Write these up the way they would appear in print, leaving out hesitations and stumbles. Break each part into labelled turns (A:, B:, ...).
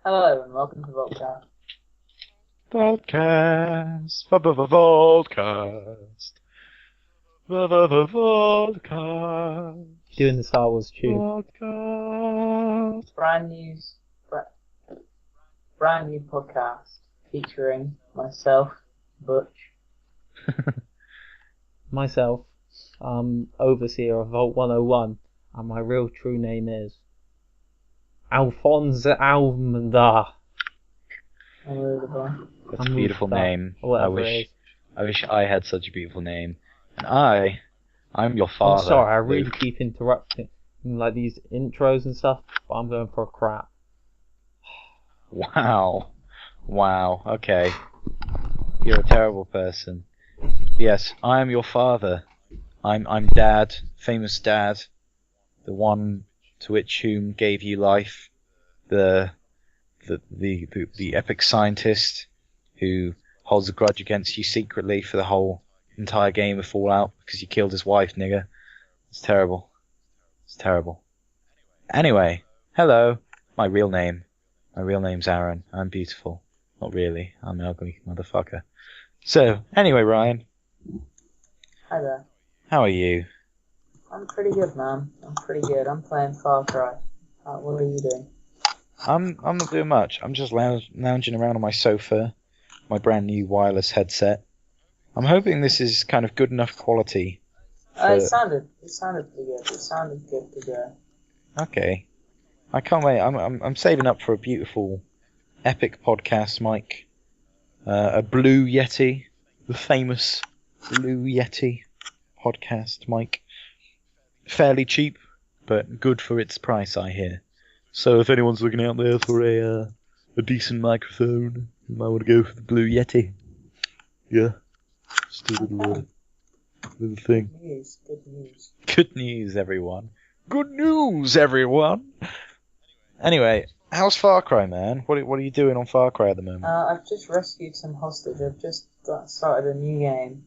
A: Hello and welcome to Volcast.
B: Podcast. Vodcast. Vodcast.
C: Doing the Star Wars tune.
B: Podcast.
A: Brand new podcast featuring myself, Butch.
C: Myself, overseer of Vault 101, and my real true name is Alphonse Almanda.
B: That's a beautiful name. I wish I had such a beautiful name. And I'm your father.
C: I'm sorry, I
B: Luke.
C: really keep interrupting like these intros and stuff, but I'm going for a crap.
B: Wow. Okay. You're a terrible person. Yes, I am your father. I'm Dad, famous Dad, the one to which whom gave you life, the epic scientist who holds a grudge against you secretly for the whole entire game of Fallout because you killed his wife, nigga. It's terrible. Anyway, hello. My real name's Aaron. I'm beautiful. Not really. I'm an ugly motherfucker. So, anyway, Ryan.
A: Hi there.
B: How are you?
A: I'm pretty good, man. I'm pretty good. I'm playing Far Cry. What are you doing?
B: I'm not doing much. I'm just lounging around on my sofa, my brand new wireless headset. I'm hoping this is kind of good enough quality.
A: It sounded pretty good. It sounded good to go.
B: Okay. I can't wait. I'm saving up for a beautiful, epic podcast mic. A Blue Yeti, the famous Blue Yeti podcast mic. Fairly cheap, but good for its price, I hear. So if anyone's looking out there for a decent microphone, you might want to go for the Blue Yeti. Yeah. Just a little thing. Good news, everyone. Good news, everyone! Anyway, how's Far Cry, man? What are you doing on Far Cry at the moment?
A: I've just rescued some hostage. I've just started a new game.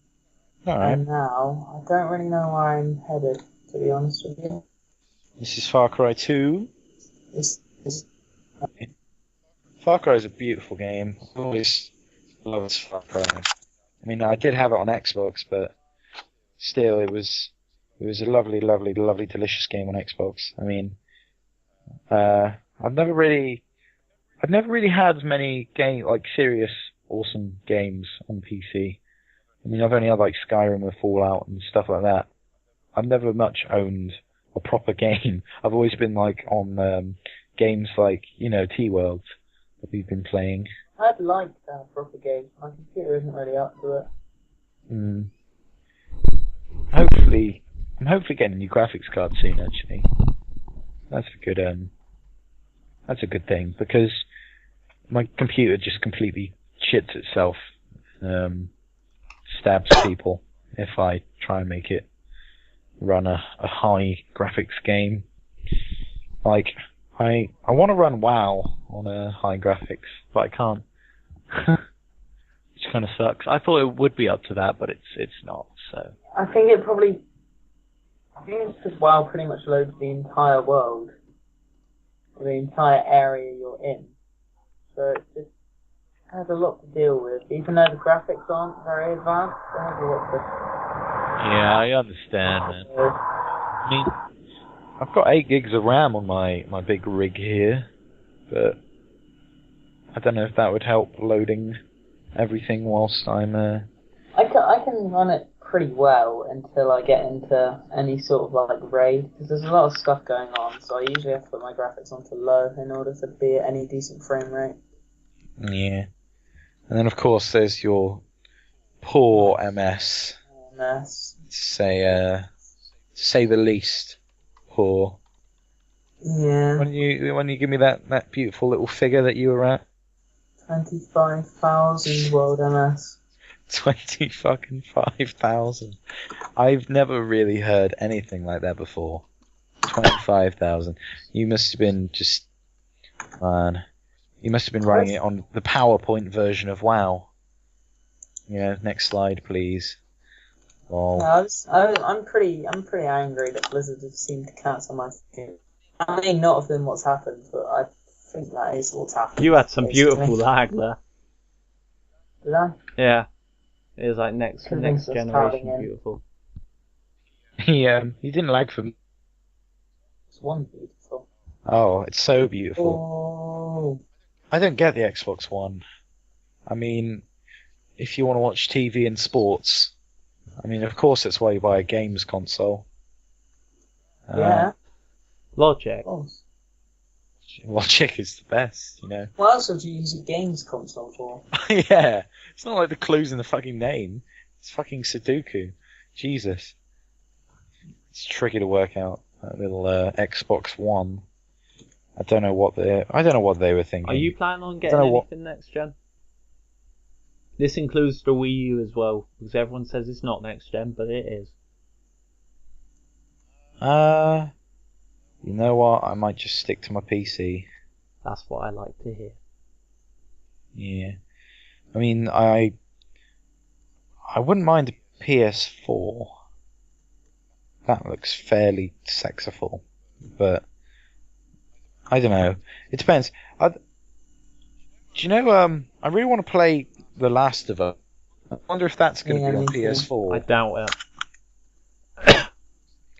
B: Alright.
A: And now, I don't really know where I'm headed, to be honest with you.
B: This is Far Cry 2.
A: It's
B: Far Cry is a beautiful game. I've always loved Far Cry. I mean, I did have it on Xbox, but still, it was a lovely, delicious game on Xbox. I mean, I've never really had many serious, awesome games on PC. I mean, I've only had like Skyrim or Fallout and stuff like that. I've never much owned a proper game. I've always been like on games like, T-World that we've been playing.
A: I'd like to have proper games. My computer isn't really up to it.
B: I'm hopefully getting a new graphics card soon. Actually, that's a good thing because my computer just completely shits itself, stabs people if I try and make it run a high graphics game. Like I want to run WoW on a high graphics, but I can't. Which kind of sucks. I thought it would be up to that, but it's not. So
A: I think it's because WoW pretty much loads the entire world, or the entire area you're in. So it just has a lot to deal with. Even though the graphics aren't very advanced, it has a lot to...
B: yeah, I understand, man. I mean, I've got 8 gigs of RAM on my big rig here, but I don't know if that would help loading everything whilst I'm...
A: I can run it pretty well until I get into any sort of like raid, because there's a lot of stuff going on, so I usually have to put my graphics onto low in order to be at any decent frame rate.
B: Yeah. And then of course there's your poor MS. Say the least. Poor.
A: Yeah.
B: When you give me that beautiful little figure that you were at.
A: 25,000 world MS.
B: 25,000. I've never really heard anything like that before. 25,000. You must have been writing it on the PowerPoint version of WoW. Yeah, next slide, please. Well,
A: I'm pretty angry that Blizzard have seemed to cancel my game. I may not have been what's happened, but I I think that is what's happening.
C: You had some
A: basically.
C: beautiful lag there.
A: Did I?
C: Yeah. It was like next
A: Everything's just
C: generation
A: crowding in.
C: beautiful.
B: He didn't lag for me.
A: It's one beautiful.
B: Oh, it's so beautiful.
A: Oh.
B: I don't get the Xbox One. I mean, if you want to watch TV and sports, I mean, of course that's why you buy a games console.
A: Yeah.
C: Logic.
A: Of course.
B: Logic is the best, you know.
A: What else would you use a games console for?
B: Yeah, it's not like the clues in the fucking name. It's fucking Sudoku. Jesus. It's tricky to work out. That little Xbox One. I don't know what they were thinking.
C: Are you planning on getting
B: know what-
C: anything next gen? This includes the Wii U as well, because everyone says it's not next gen, but it is.
B: You know what? I might just stick to my PC.
C: That's what I like to hear.
B: Yeah. I mean, I wouldn't mind a PS4. That looks fairly sexiful, but I don't know. It depends. Do you know? I really want to play The Last of Us. I wonder if that's going to
A: Yeah,
B: be on
A: me too.
B: PS4.
C: I doubt it.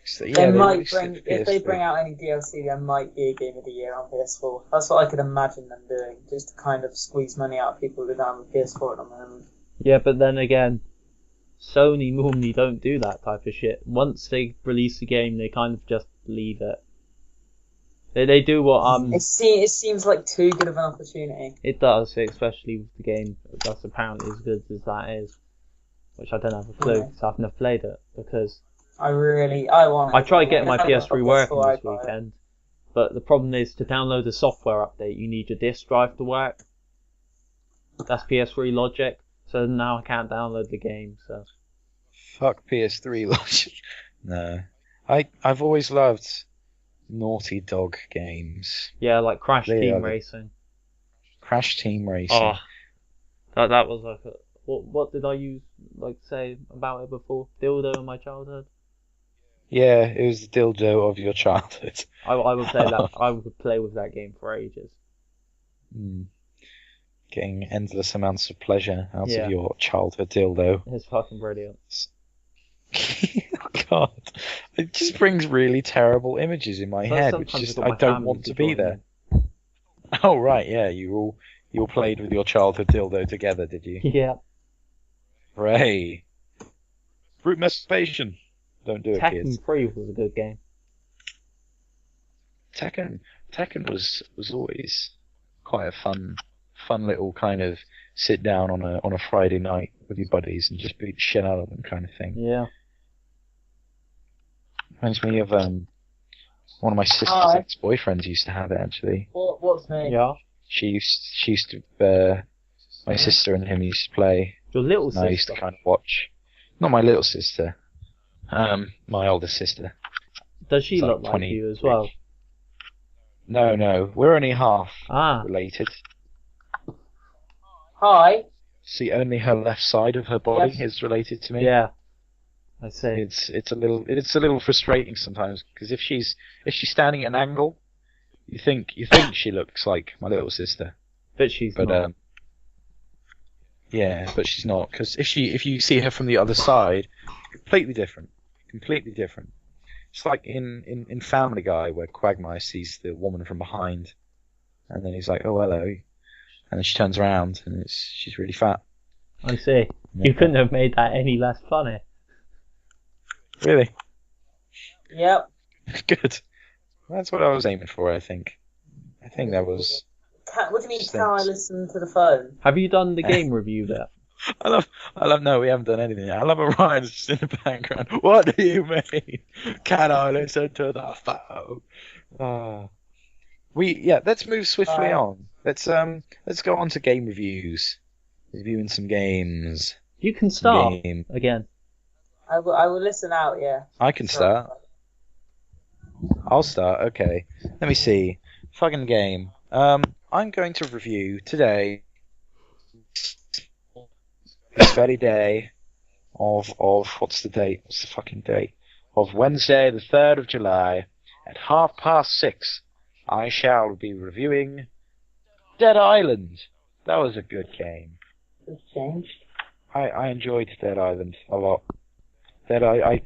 B: So,
A: They
B: yeah,
A: might
B: released it
A: bring,
B: for
A: if they
B: PS3.
A: bring out any DLC, there might be a Game of the Year on PS4. That's what I could imagine them doing, just to kind of squeeze money out of people who don't have a PS4 at the moment.
C: Yeah, but then again, Sony normally don't do that type of shit. Once they release a game, they kind of just leave it. They do what
A: It seems like too good of an opportunity.
C: it does, especially with the game that's apparently as good as that is, which I don't have a clue
A: Yeah.
C: because I've never played it. Because
A: I want.
C: I tried getting my
A: If I got
C: PS3
A: a
C: working
A: PS4,
C: this
A: I'd buy it.
C: weekend, but the problem is to download a software update, you need your disk drive to work. That's PS3 logic, so now I can't download the game. So
B: Fuck PS3 logic. No. I've always loved Naughty Dog games.
C: yeah, like Crash
B: They
C: Team
B: are the-
C: Racing.
B: Crash Team Racing.
C: Oh, that was like a, what did I say about it before? Dildo in my childhood.
B: Yeah, it was the dildo of your childhood.
C: I would play that. I would play with that game for ages.
B: Mm. Getting endless amounts of pleasure out
C: Yeah.
B: of your childhood dildo.
C: It's fucking brilliant.
B: God, it just brings really terrible images in my
C: But
B: head, which
C: sometimes
B: just
C: I've got
B: I
C: my
B: don't
C: family
B: want to
C: join
B: be
C: me.
B: there. Oh right, yeah, you all played with your childhood dildo together, did you?
C: Yeah.
B: Hooray! Brute masturbation. Don't do it, kids.
C: Tekken 3 was a good game.
B: Tekken was always quite a fun little kind of sit down on a Friday night with your buddies and just beat the shit out of them kind of thing.
C: Yeah.
B: Reminds me of one of my sister's
A: Hi.
B: ex-boyfriends used to have it actually.
A: What's me?
C: Yeah.
B: She used to my sister and him used to play.
C: Your little
B: And I used to
C: sister.
B: kind of watch. Not my little sister. My older sister.
C: Does she
B: It's like
C: look like
B: 20.
C: you as well?
B: No, we're only half
C: Ah.
B: related.
A: Hi.
B: See, only her left side of her body
A: Yes.
B: is related to me.
C: Yeah. I see.
B: It's a little frustrating sometimes because if she's standing at an angle, you think she looks like my little sister,
C: But she's
B: but
C: not.
B: yeah, but she's not because if you see her from the other side, completely different. It's like in Family Guy where Quagmire sees the woman from behind, and then he's like, "Oh hello," and then she turns around and she's really fat.
C: I see. You couldn't have made that any less funny.
B: Really
A: Yep.
B: good. That's what I was aiming for. I think that was.
A: What do you mean?
B: Stinks.
A: Can I listen to the phone?
C: Have you done the game review bit?
B: I love. No, we haven't done anything yet. I love Orion's just in the background. What do you mean? Can I listen to the phone? Let's move swiftly on. Let's go on to game reviews. Reviewing some games.
C: You can start
B: Game.
C: again.
A: I will listen out. Yeah.
B: I can start. I'll start. Okay. Let me see. Fucking game. I'm going to review today. This very day of what's the date? What's the fucking date? Of Wednesday, the 3rd of July, at 6:30, I shall be reviewing Dead Island. That was a good game.
A: It's changed.
B: I enjoyed Dead Island a lot. I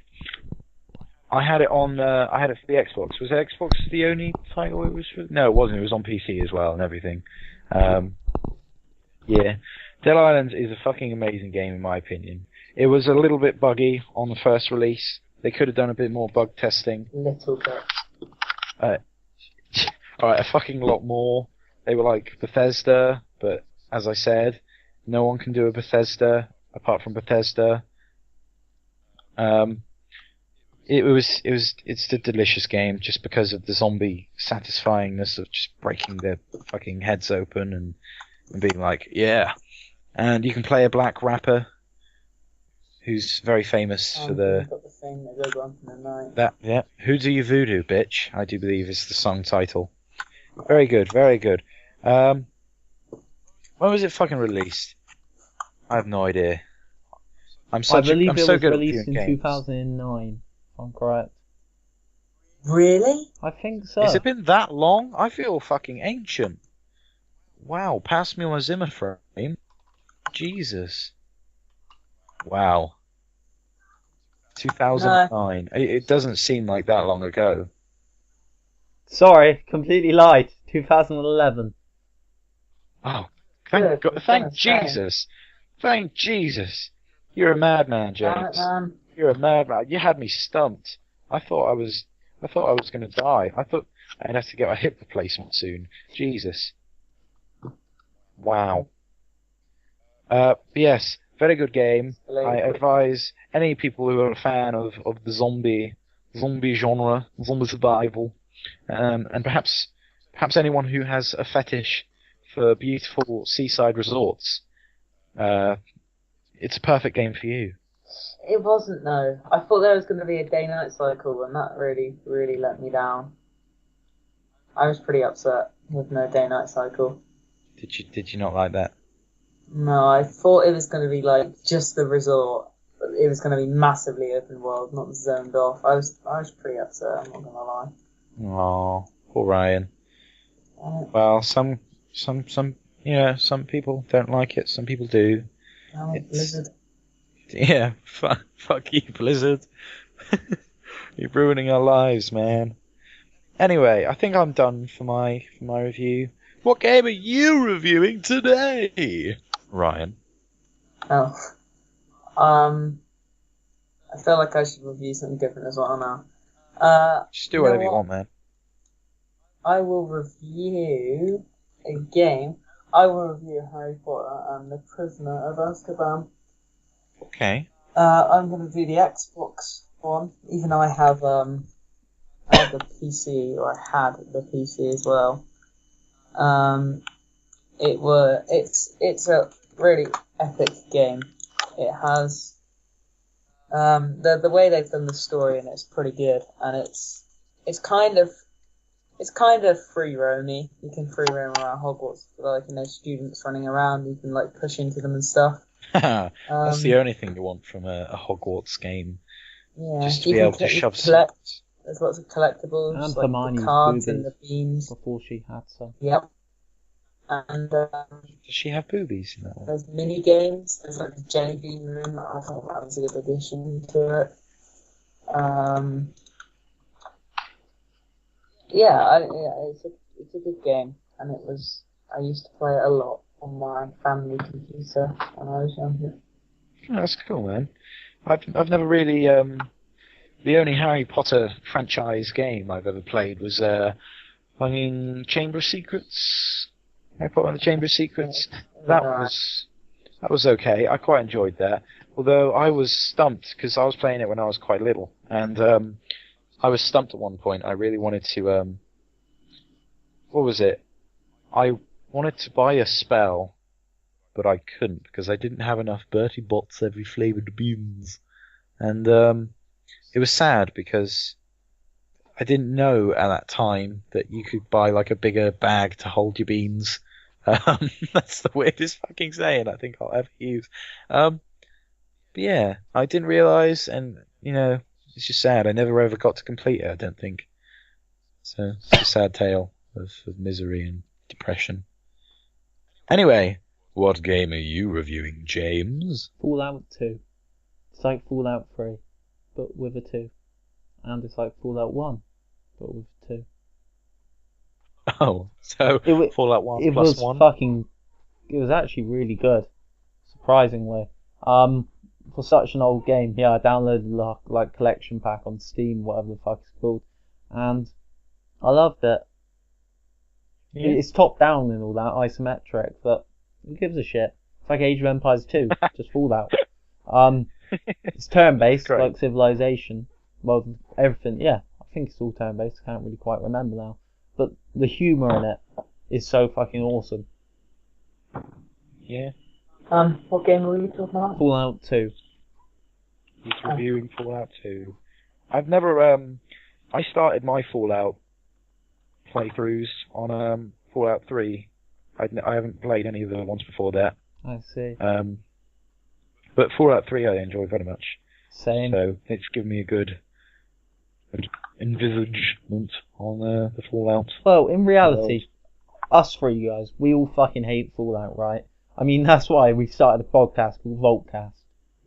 B: had it on. I had it for the Xbox. Was Xbox the only title it was for? No, it wasn't. It was on PC as well and everything. Yeah, Dead Island is a fucking amazing game in my opinion. It was a little bit buggy on the first release. They could have done a bit more bug testing.
A: Little bit.
B: Alright, a fucking lot more. They were like Bethesda, but as I said, no one can do a Bethesda apart from Bethesda. It's a delicious game just because of the zombie satisfyingness of just breaking their fucking heads open and being like, yeah. And you can play a black rapper who's very famous for the...
A: Got the thing that goes on in the night.
B: That, yeah. Who Do You Voodoo, Bitch, I do believe is the song title. Very good, very good. When was it fucking released? I have no idea.
C: I believe
B: I'm
C: it
B: so
C: was
B: good at
C: released in
B: games.
C: 2009, if I'm correct.
A: Really?
C: I think so.
B: Has it been that long? I feel fucking ancient. Wow, pass me my Zimmer frame. Jesus. Wow. 2009. It doesn't seem like that long ago.
C: Sorry, completely lied. 2011.
B: Oh, thank God, thank Jesus. Thank Jesus. You're a madman, James. You're a madman. You had me stumped. I thought I was going to die. I thought I'd have to get a hip replacement soon. Jesus. Wow. Yes, very good game. I advise any people who are a fan of the zombie genre, zombie survival, and perhaps anyone who has a fetish for beautiful seaside resorts. It's a perfect game for you.
A: It wasn't, no. I thought there was going to be a day-night cycle, and that really, really let me down. I was pretty upset with no day-night cycle.
B: Did you not like that?
A: No, I thought it was going to be like just the resort. It was going to be massively open world, not zoned off. I was pretty upset. I'm not going to lie.
B: Oh, poor Ryan. Well, some people don't like it. Some people do.
A: Blizzard.
B: Yeah, fuck you, Blizzard. You're ruining our lives, man. Anyway, I think I'm done for my review. What game are you reviewing today, Ryan?
A: Oh. I feel like I should review something different as well now.
B: Just do whatever you want, man.
A: I will review a game. I will review Harry Potter and the Prisoner of Azkaban.
B: Okay.
A: I'm going to do the Xbox one, even though I have the PC, or I had the PC as well. It's a really epic game. It has the way they've done the story, and it's pretty good. And it's kind of free roamy. You can free roam around Hogwarts, like students running around. You can like push into them and stuff.
B: That's the only thing you want from a Hogwarts game.
A: Yeah,
B: just to be able to shove
A: collect. There's lots of collectibles,
C: And
A: like
C: Hermione's
A: the cards
C: boobies
A: and the beams.
C: before she had some.
A: Yep. And
B: Does she have boobies in that one?
A: there's mini games. There's like the jelly bean room. I thought that was a good addition to it. It's a good game, and I used to play it a lot on my family computer when I was younger.
B: Oh, that's cool, man. I've never really the only Harry Potter franchise game I've ever played was Chamber of Secrets. Harry Potter and the Chamber of Secrets. That was okay. I quite enjoyed that. Although I was stumped because I was playing it when I was quite little, and I was stumped at one point. I really wanted to what was it? I wanted to buy a spell, but I couldn't because I didn't have enough Bertie Bott's every flavoured beans. And it was sad because I didn't know at that time that you could buy like a bigger bag to hold your beans. That's the weirdest fucking saying I think I'll ever use. But yeah, I didn't realise, and it's just sad. I never ever got to complete it, I don't think. So it's a sad tale of misery and depression. Anyway, what game are you reviewing, James?
C: Fallout 2. It's like Fallout 3, but with a 2. And it's like Fallout 1, but with a 2.
B: Oh, so Fallout 1
C: It
B: plus
C: was
B: 1?
C: It was actually really good, surprisingly. For such an old game, yeah, I downloaded the like collection pack on Steam, whatever the fuck it's called, and I loved it.
B: Yeah.
C: It's top down and all that, isometric, but who gives a shit? It's like Age of Empires 2, just Fallout. It's turn-based,
B: Great.
C: like Civilization. Well, everything, yeah, I think it's all turn-based, I can't really quite remember now. But the humour in it is so fucking awesome.
B: Yeah.
A: What game were you talking about?
C: Fallout 2.
B: He's reviewing Fallout 2. I've never, I started my Fallout playthroughs on, Fallout 3. I haven't played any of the ones before that.
C: I see.
B: But Fallout 3 I enjoy very much.
C: Same.
B: So it's given me a good envisagement on the Fallout.
C: Well, in reality, us three guys, we all fucking hate Fallout, right? I mean, that's why we started a podcast called Voltcast.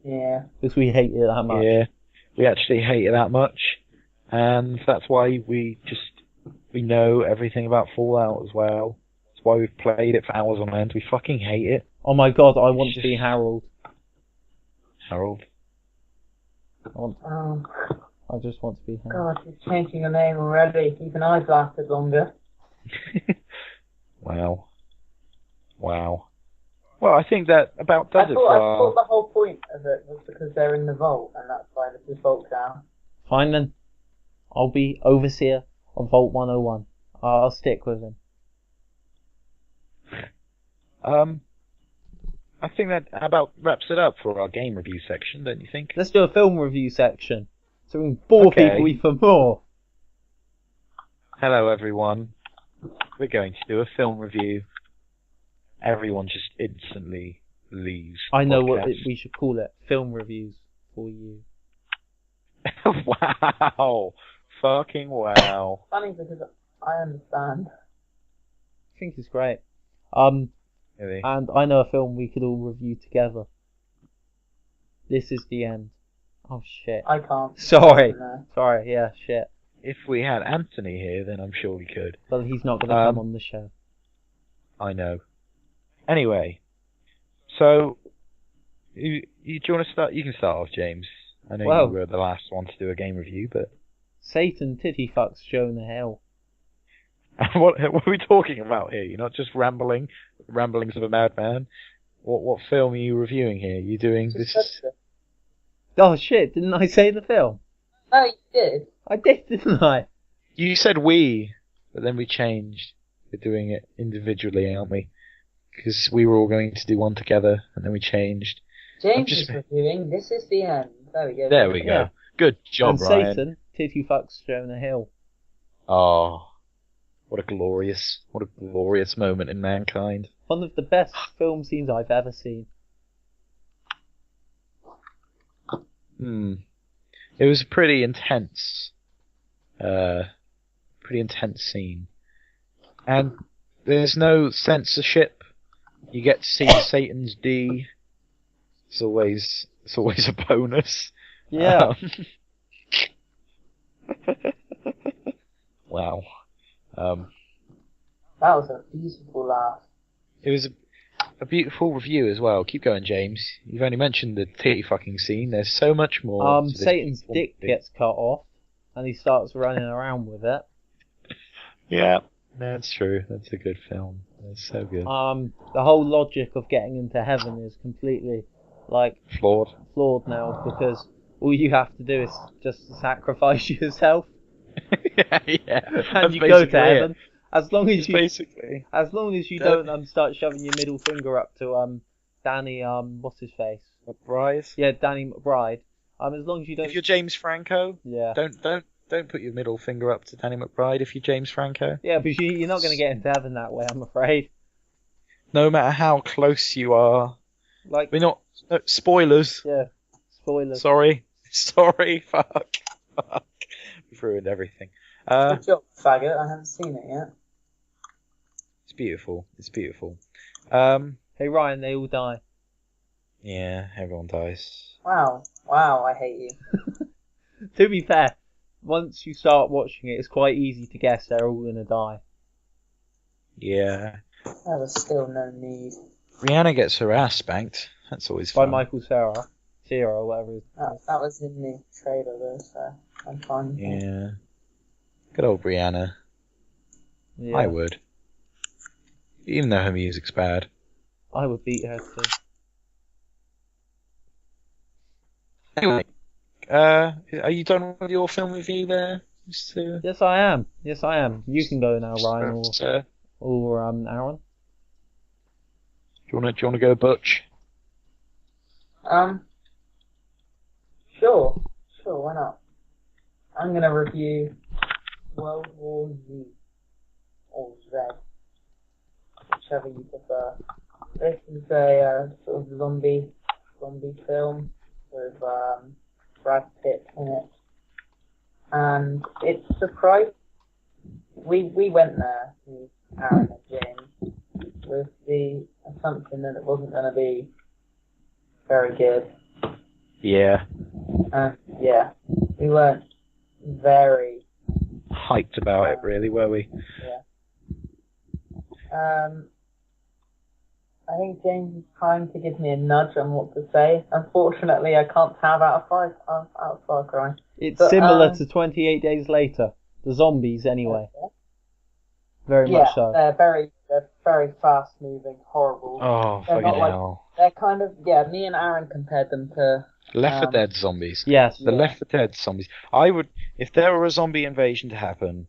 A: Yeah.
C: Because we hate it that much.
B: Yeah, we actually hate it that much, and that's why we know everything about Fallout as well. That's why we've played it for hours on end. We fucking hate it.
C: Oh my god, I want to be Harold.
B: Harold.
C: I just want to be Harold.
A: God, he's changing your name already. Even I've lasted longer.
B: Wow. Well, I think that about does
A: I
B: it
A: thought
B: for
A: the whole point of it was because they're in the vault, and that's why this is Vault now.
C: Fine then. I'll be overseer of Vault 101. I'll stick with him.
B: I think that about wraps it up for our game review section, don't you think?
C: Let's do a film review section. So we can bore
B: Okay.
C: people even more.
B: Hello, everyone. We're going to do a film review. Everyone just instantly leaves.
C: I know what
B: podcast.
C: we should call it. Film reviews for you.
B: Wow. Fucking wow.
A: Funny because I understand.
C: I think it's great.
B: Really?
C: And I know a film we could all review together. This is the end. Oh shit.
A: I can't.
C: Sorry.
A: No.
C: Sorry, yeah, shit.
B: If we had Anthony here, then I'm sure we could.
C: But he's not going to come on the show.
B: I know. Anyway, so do you want to start? You can start off, James. I know
C: Well,
B: you were the last one to do a game review, but
C: Satan titty fucks Jonah Hill.
B: what are we talking about here? You're not just ramblings of a madman. What film are you reviewing here? You doing this?
C: Oh shit, didn't I say the film?
A: No, you did.
C: I did, didn't I?
B: You said we, but then we changed. We're doing it individually, aren't we? Because we were all going to do one together, and then we changed.
A: James is reviewing. This is the end. There we go.
B: There we go.
C: Yeah.
B: Good job,
C: And
B: Ryan.
C: Satan titty fucks Jonah Hill.
B: Oh, what a glorious moment in mankind.
C: One of the best film scenes I've ever seen.
B: It was a pretty intense scene. And there's no censorship. You get to see Satan's D. It's always a bonus.
C: Yeah.
B: Wow.
A: That was a beautiful laugh.
B: It was a beautiful review as well. Keep going, James. You've only mentioned the titty fucking scene. There's so much more. to this
C: Satan's
B: beautiful
C: dick
B: movie.
C: gets cut off, and he starts running around with it.
B: Yeah, that's true. That's a good film. That's so good.
C: The whole logic of getting into heaven is completely,
B: Flawed.
C: flawed now, because all you have to do is just sacrifice yourself,
B: yeah.
C: and you go to heaven.
B: It.
C: As long as
B: Basically.
C: you don't start shoving your middle finger up to Danny what's his face?
B: McBride.
C: Yeah, Danny McBride. As long as you don't.
B: If you're James Franco,
C: Yeah.
B: don't put your middle finger up to Danny McBride. If you're James Franco.
C: Yeah, but you're not going to get into heaven that way, I'm afraid.
B: No matter how close you are.
C: Like.
B: We're not. No, spoilers.
C: Yeah. Spoilers.
B: Sorry. Fuck. We've ruined everything.
A: Good job, faggot. I haven't seen it yet.
B: beautiful. It's beautiful.
C: Hey Ryan, they all die.
B: Yeah, everyone dies.
A: Wow, I hate you.
C: To be fair, once you start watching it, it's quite easy to guess they're all gonna die.
B: Yeah.
A: There was still no need.
B: Rihanna gets her ass spanked. That's always
C: By
B: fun.
C: Michael Cera, or whatever.
A: That was in the trailer though, so I'm fine. with that.
B: Yeah. Good old Rihanna.
C: Yeah,
B: I would. Even though her music's bad.
C: I would beat her too.
B: Anyway, are you done with your film review there? Mr.
C: Yes, I am. Yes, I am. You can go now, Ryan,
B: Sir?
C: or Aaron.
B: Do you wanna go, Butch?
A: Sure, why not? I'm gonna review World War Z, or Z, whichever you prefer. This is a sort of zombie film with Brad Pitt in it, and it's surprising. We went there, with Aaron and James, with the assumption that it wasn't going to be very good.
B: Yeah.
A: Yeah, we weren't very
B: Hyped about it, really, were we?
A: yeah. I think James is trying to give me a nudge on what to say. Unfortunately, I can't have out of Far Cry.
C: It's
A: But,
C: similar to 28 Days Later. The zombies, anyway. Very
A: Yeah,
C: much so.
A: they're very fast moving, horrible.
B: Oh,
A: They're
B: fucking
A: not
B: hell.
A: They're kind of, me and Aaron compared them to...
B: Left 4 Dead zombies.
C: Yes.
B: The
A: Yeah.
B: Left 4 Dead zombies. I would, if there were a zombie invasion to happen,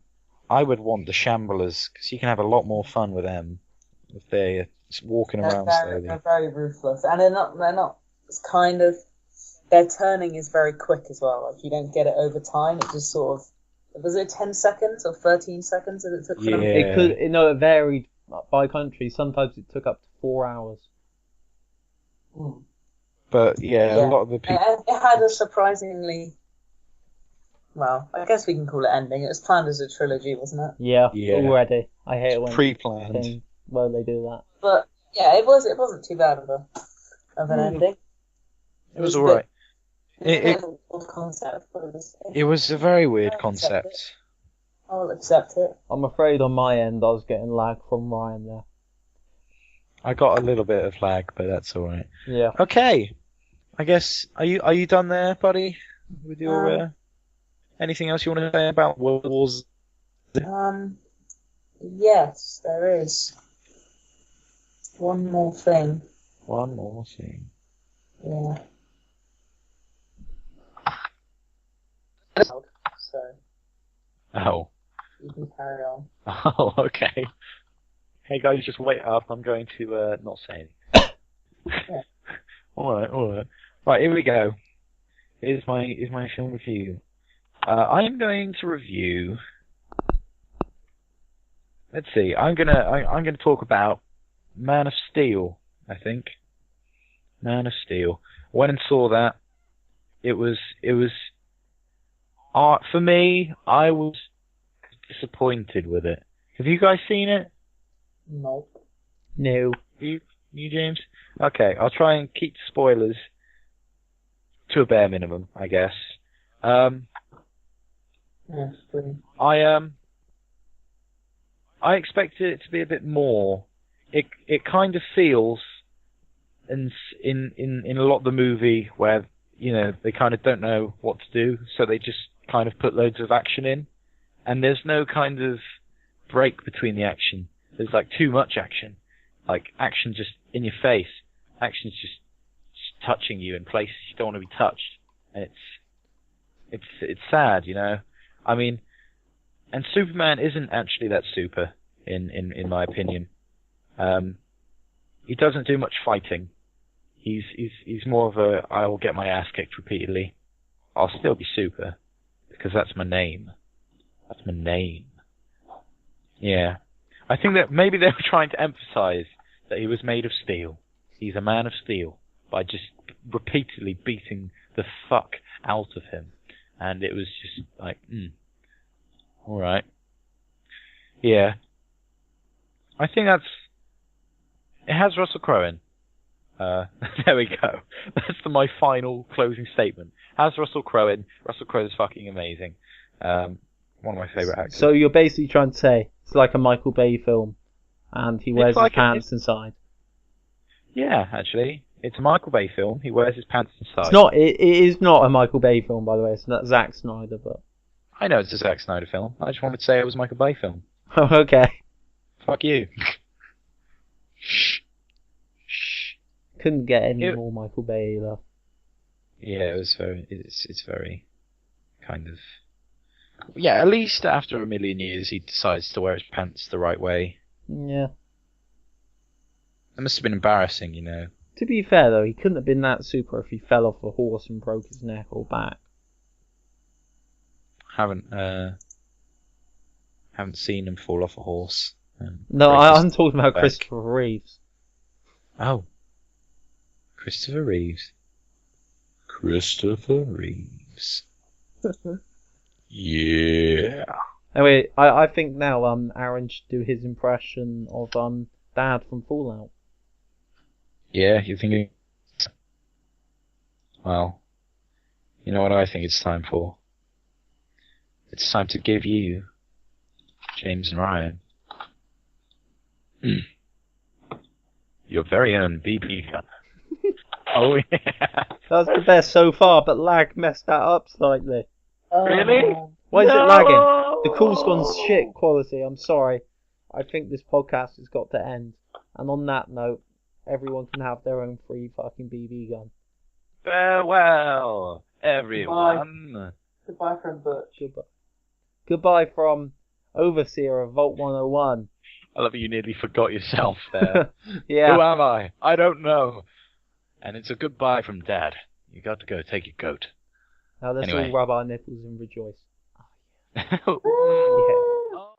B: I would want the Shamblers, because you can have a lot more fun with them if they're walking around slowly.
A: They're very ruthless, and they're not. It's kind of their turning is very quick as well. Like you don't get it over time. It just sort of was it 10 seconds or 13 seconds that it took for them?
B: Yeah.
C: It could, it varied by country. Sometimes it took up to 4 hours.
A: Mm.
B: But yeah, a lot of the people.
A: It had a surprisingly, well, I guess we can call it ending. It was planned as a trilogy, wasn't it?
C: Yeah,
B: Yeah.
C: already. I hate it when
B: Pre-planned.
C: well they do that.
A: But yeah, it wasn't too bad of an ending.
B: It was
A: a
B: alright.
A: bit-
B: It
A: concept.
B: it was a very weird
A: I'll accept
B: concept.
A: I'll accept it.
C: I'm afraid on my end I was getting lag from Ryan there.
B: I got a little bit of lag, but that's alright.
C: Yeah.
B: Okay. I guess are you done there, buddy? With your anything else you want to say about World Wars?
A: Yes, there is. One more thing.
B: One more thing.
A: Yeah. So,
B: Oh.
A: you can carry on.
B: Oh, okay. Hey guys, just wait up. I'm going to not say anything.
A: Yeah.
B: Alright. Right, here we go. Here's my film review. I am going to review. Let's see. I'm gonna talk about Man of Steel. I think Man of Steel. Went and saw that. It was art for me. I was disappointed with it. Have you guys seen it?
A: Nope.
C: No.
B: You James? Okay, I'll try and keep spoilers to a bare minimum, I guess.
A: Yes, please.
B: I expected it to be a bit more. It kind of feels in a lot of the movie where they kind of don't know what to do, so they just kind of put loads of action in, and there's no kind of break between the action. There's like too much action, like action just in your face. Action's just touching you in places you don't want to be touched, and it's sad, I mean, and Superman isn't actually that super in my opinion. He doesn't do much fighting. He's more of a I will get my ass kicked repeatedly. I'll still be super because that's my name. That's my name. Yeah. I think that maybe they were trying to emphasize that he was made of steel. He's a man of steel by just repeatedly beating the fuck out of him. And it was just like, alright. Yeah. I think that's... It has Russell Crowe in. There we go. That's my final closing statement. Has Russell Crowe in. Russell Crowe is fucking amazing. One of my favourite actors.
C: So you're basically trying to say it's like a Michael Bay film, and he wears his pants inside.
B: Yeah, actually. It's a Michael Bay film. He wears his pants inside.
C: It's not. It is not a Michael Bay film, by the way. It's not Zack Snyder, but...
B: I know it's a Zack Snyder film. I just wanted to say it was a Michael Bay film.
C: Oh, okay.
B: Fuck you. Shh. Shh.
C: Couldn't get any more Michael Bay either.
B: Yeah, it was very... It's very... kind of... Yeah, at least after a million years he decides to wear his pants the right way.
C: Yeah.
B: It must have been embarrassing, you know.
C: To be fair, though, he couldn't have been that super if he fell off a horse and broke his neck or back.
B: Haven't seen him fall off a horse.
C: No, I'm talking about Christopher Reeves.
B: Oh. Christopher Reeves. Christopher Reeves. Yeah.
C: Anyway, I think now Aaron should do his impression of Dad from Fallout.
B: Yeah, you're thinking... Well, you know what I think it's time for? It's time to give you, James and Ryan, your very own BB gun. Oh yeah.
C: That's the best so far, but lag messed that up slightly.
B: Really?
C: Why is it lagging? The call's gone shit quality, I'm sorry. I think this podcast has got to end. And on that note, everyone can have their own free fucking BB gun.
B: Farewell, everyone.
A: Goodbye from Butch.
C: Goodbye from Overseer of Vault 101.
B: I love that you nearly forgot yourself there.
C: Yeah.
B: Who am I? I don't know. And it's a goodbye from Dad. You got to go take your goat.
C: Now let's
B: Anyway.
C: all rub our nipples and rejoice.
B: Yeah.